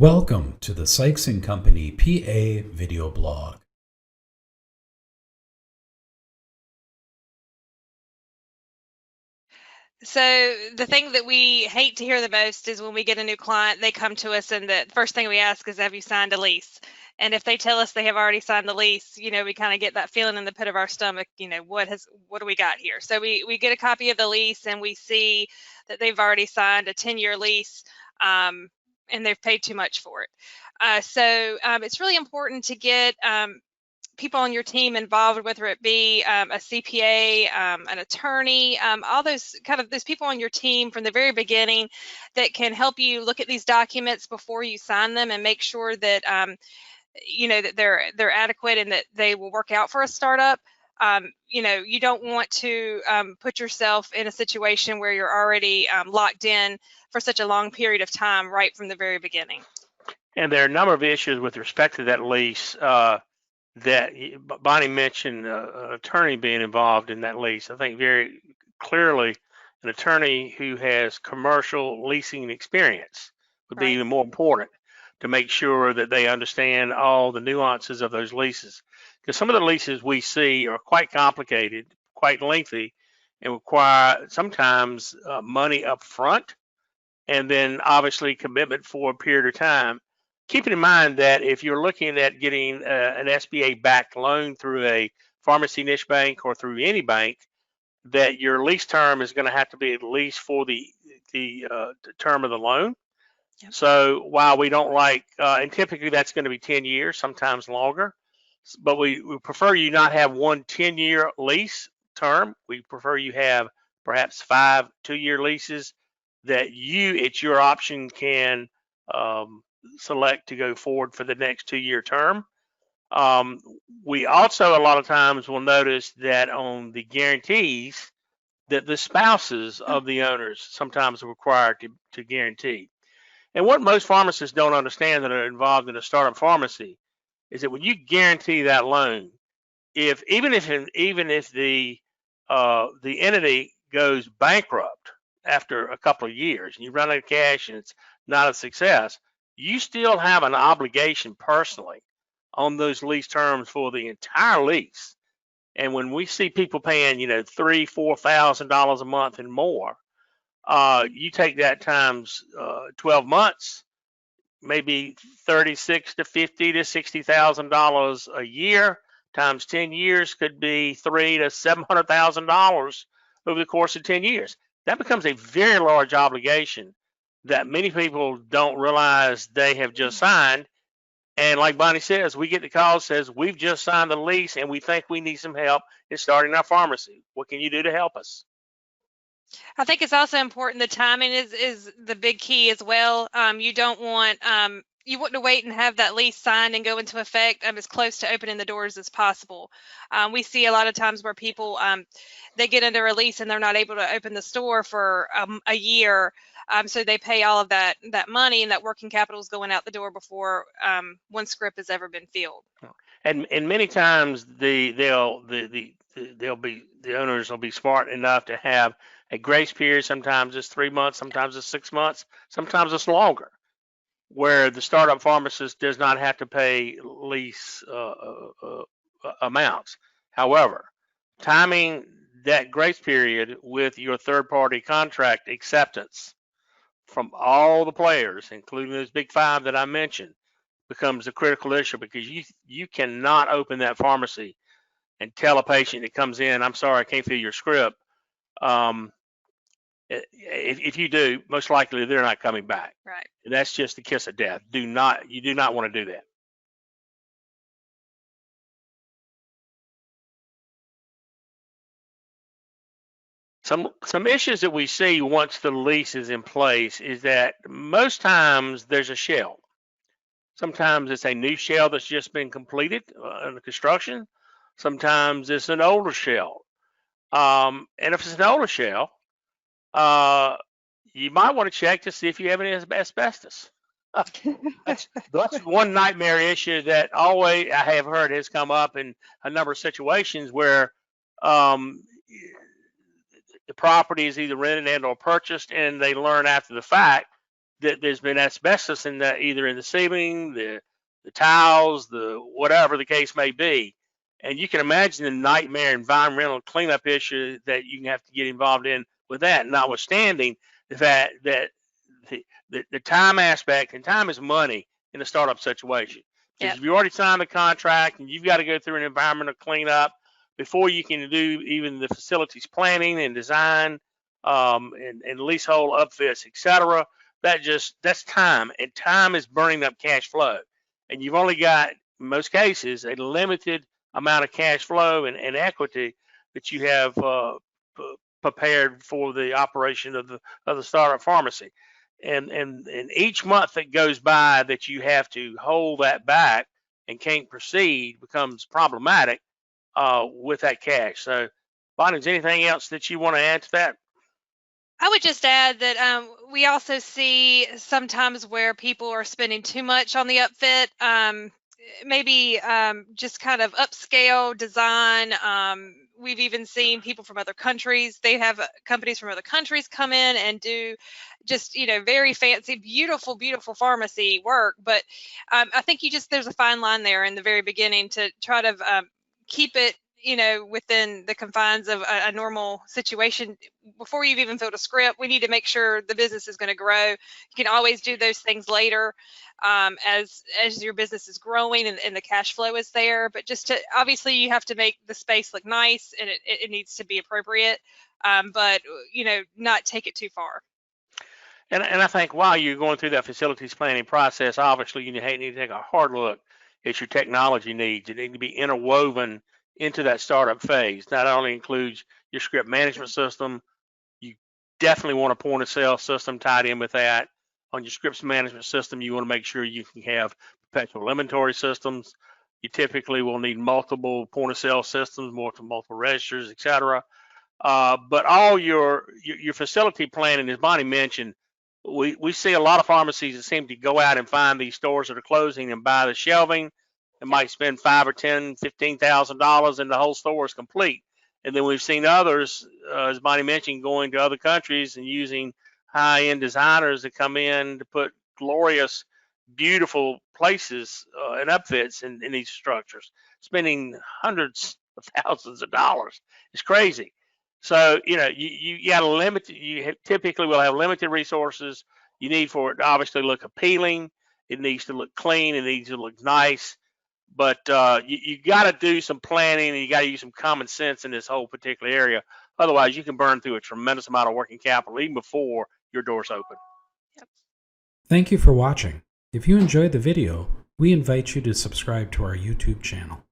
Welcome to the Sykes & Company PA video blog. So the thing that we hate to hear the most is when we get a new client, they come to us and the first thing we ask is, have you signed a lease? And if they tell us they have already signed the lease, we kind of get that feeling in the pit of our stomach, what do we got here? So we get a copy of the lease and we see that they've already signed a 10-year lease, and they've paid too much for it. So it's really important to get people on your team involved, whether it be a CPA, an attorney, all those people on your team from the very beginning that can help you look at these documents before you sign them and make sure that that they're adequate and that they will work out for a startup. You don't want to put yourself in a situation where you're already locked in for such a long period of time right from the very beginning. And there are a number of issues with respect to that lease that Bonnie mentioned, an attorney being involved in that lease. I think very clearly an attorney who has commercial leasing experience would be even more important to make sure that they understand all the nuances of those leases. Because some of the leases we see are quite complicated, quite lengthy, and require sometimes money up front and then obviously commitment for a period of time. Keeping in mind that if you're looking at getting an SBA-backed loan through a pharmacy niche bank or through any bank, that your lease term is going to have to be at least for the term of the loan. Yep. So while we don't like, and typically that's going to be 10 years, sometimes longer, but we prefer you not have one 10-year lease term. We prefer you have perhaps 5 2-year leases that it's your option, can select to go forward for the next 2-year term. We also a lot of times will notice that on the guarantees that the spouses of the owners sometimes are required to guarantee. And what most pharmacists don't understand that are involved in a startup pharmacy is that when you guarantee that loan, even if the entity goes bankrupt after a couple of years and you run out of cash and it's not a success, you still have an obligation personally on those lease terms for the entire lease. And when we see people paying, $3,000-$4,000 a month and more, you take that times 12 months, maybe $36,000 to $50,000 to $60,000 a year, times 10 years could be $300,000 to $700,000 over the course of 10 years. That becomes a very large obligation that many people don't realize they have just signed. And like Bonnie says, we get the call says, we've just signed the lease and we think we need some help in starting our pharmacy. What can you do to help us? I think it's also important, the timing is the big key as well. You don't want you want to wait and have that lease signed and go into effect as close to opening the doors as possible. We see a lot of times where people they get under a lease and they're not able to open the store for a year, so they pay all of that money, and that working capital is going out the door before one script has ever been filled. And many times the owners will be smart enough to have a grace period. Sometimes it's 3 months, sometimes it's 6 months, sometimes it's longer, where the startup pharmacist does not have to pay lease amounts. However, timing that grace period with your third-party contract acceptance from all the players, including those big 5 that I mentioned, becomes a critical issue, because you cannot open that pharmacy and tell a patient that comes in, I'm sorry, I can't fill your script. If you do, most likely they're not coming back. Right. And that's just the kiss of death. You do not want to do that. Some issues that we see once the lease is in place is that most times there's a shell. Sometimes it's a new shell that's just been completed in the construction. Sometimes it's an older shell. And if it's an older shell, you might want to check to see if you have any asbestos. That's one nightmare issue that always I have heard has come up in a number of situations where the property is either rented and or purchased, and they learn after the fact that there's been asbestos in that, either in the ceiling, the tiles, the whatever the case may be. And you can imagine the nightmare environmental cleanup issue that you can have to get involved in with that, notwithstanding the fact that the time aspect, and time is money in a startup situation. Because if you already signed the contract and you've got to go through an environmental cleanup before you can do even the facilities planning and design, and leasehold upfits, etc., that's time, and time is burning up cash flow. And you've only got, in most cases, a limited amount of cash flow and equity that you have prepared for the operation of the startup pharmacy. And each month that goes by that you have to hold that back and can't proceed becomes problematic with that cash. So, Bonnie, is anything else that you want to add to that? I would just add that we also see sometimes where people are spending too much on the upfit, maybe just kind of upscale design. We've even seen people from other countries. They have companies from other countries come in and do just, very fancy, beautiful, beautiful pharmacy work. But I think there's a fine line there in the very beginning to try to keep it, within the confines of a normal situation. Before you've even filled a script, we need to make sure the business is going to grow. You can always do those things later as your business is growing and the cash flow is there. But obviously you have to make the space look nice, and it needs to be appropriate, but not take it too far. And I think while you're going through that facilities planning process, obviously you need to take a hard look at your technology needs. It needs to be interwoven into that startup phase. Not only includes your script management system, you definitely want a point of sale system tied in with that. On your scripts management system, you want to make sure you can have perpetual inventory systems. You typically will need multiple point of sale systems, multiple registers, etc. But all your facility planning, as Bonnie mentioned, we see a lot of pharmacies that seem to go out and find these stores that are closing and buy the shelving, and might spend $5,000 or $10,000, $15,000, and the whole store is complete. And then we've seen others, as Bonnie mentioned, going to other countries and using high-end designers to come in to put glorious, beautiful places and upfits in these structures, spending hundreds of thousands of dollars. It's crazy. So, you got to limit. You typically will have limited resources. You need for it to obviously look appealing. It needs to look clean. It needs to look nice. But you got to do some planning, and you got to use some common sense in this whole particular area. Otherwise, you can burn through a tremendous amount of working capital even before your doors open. Yep. Thank you for watching. If you enjoyed the video, we invite you to subscribe to our YouTube channel.